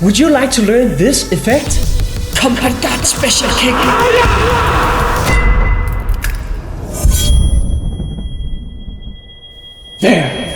Would you like to learn this effect? Combat Guard Special Kick! There!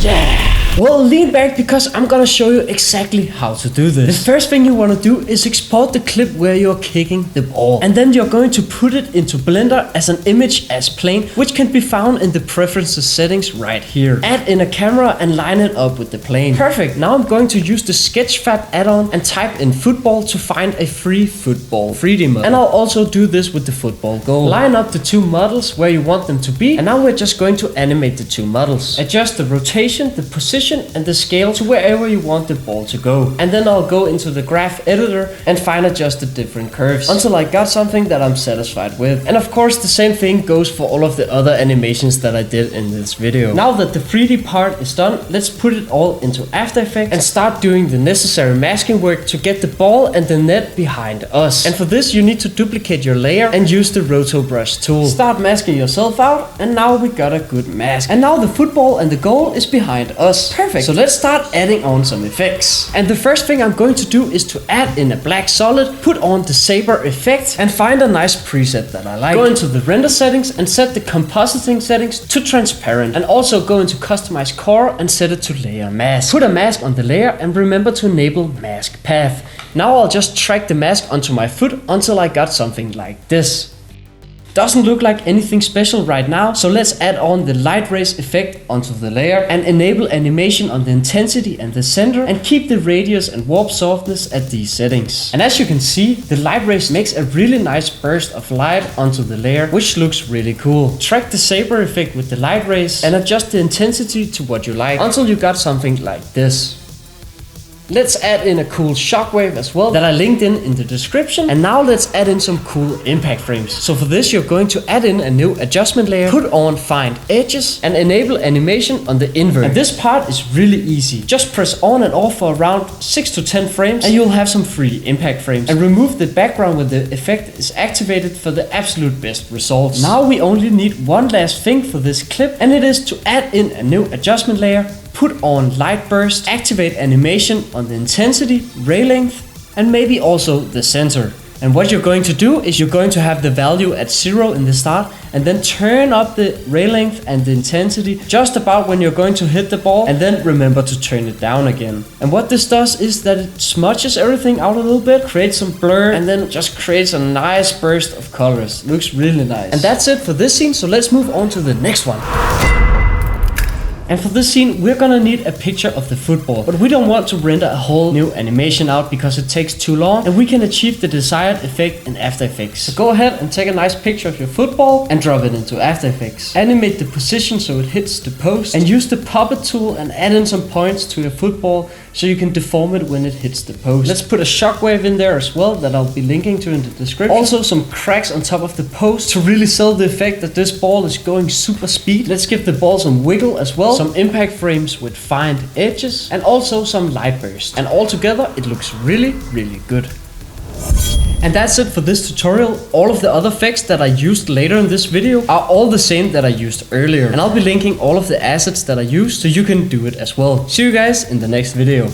Yeah! Well, lean back because I'm gonna show you exactly how to do this. The first thing you wanna do is export the clip where you're kicking the ball. And then you're going to put it into Blender as an image as plane, which can be found in the preferences settings right here. Add in a camera and line it up with the plane. Perfect, now I'm going to use the Sketchfab add-on and type in football to find a free football 3D model. And I'll also do this with the football goal. Line up the two models where you want them to be, and now we're just going to animate the two models. Adjust the rotation, the position, and the scale to wherever you want the ball to go. And then I'll go into the graph editor and fine adjust the different curves until I got something that I'm satisfied with. And of course the same thing goes for all of the other animations that I did in this video. Now that the 3D part is done, let's put it all into After Effects and start doing the necessary masking work to get the ball and the net behind us. And for this you need to duplicate your layer and use the Roto Brush tool. Start masking yourself out, and now we got a good mask. And now the football and the goal is behind us. Perfect. So let's start adding on some effects. And the first thing I'm going to do is to add in a black solid, put on the saber effect, and find a nice preset that I like. Go into the render settings and set the compositing settings to transparent, and also go into customize core and set it to layer mask. Put a mask on the layer and remember to enable mask path. Now I'll just track the mask onto my foot until I got something like this. Doesn't look like anything special right now, so let's add on the light rays effect onto the layer and enable animation on the intensity and the center, and keep the radius and warp softness at these settings. And as you can see, the light rays makes a really nice burst of light onto the layer, which looks really cool. Track the saber effect with the light rays and adjust the intensity to what you like until you got something like this. Let's add in a cool shockwave as well that I linked in the description. And now let's add in some cool impact frames. So for this you're going to add in a new adjustment layer, put on find edges, and enable animation on the invert. And this part is really easy. Just press on and off for around 6 to 10 frames and you'll have some free impact frames. And remove the background when the effect is activated for the absolute best results. Now we only need one last thing for this clip, and it is to add in a new adjustment layer, put on light burst, activate animation on the intensity, ray length, and maybe also the center. And what you're going to do is you're going to have the value at 0 in the start, and then turn up the ray length and the intensity just about when you're going to hit the ball, and then remember to turn it down again. And what this does is that it smudges everything out a little bit, creates some blur, and then just creates a nice burst of colors. Looks really nice. And that's it for this scene, so let's move on to the next one. And for this scene, we're gonna need a picture of the football, but we don't want to render a whole new animation out because it takes too long, and we can achieve the desired effect in After Effects. So go ahead and take a nice picture of your football and drop it into After Effects. Animate the position so it hits the post, and use the puppet tool and add in some points to your football so you can deform it when it hits the post. Let's put a shockwave in there as well that I'll be linking to in the description. Also some cracks on top of the post to really sell the effect that this ball is going super speed. Let's give the ball some wiggle as well. Some impact frames with find edges, and also some light burst. And all together it looks really, really good. And that's it for this tutorial. All of the other effects that I used later in this video are all the same that I used earlier. And I'll be linking all of the assets that I used so you can do it as well. See you guys in the next video.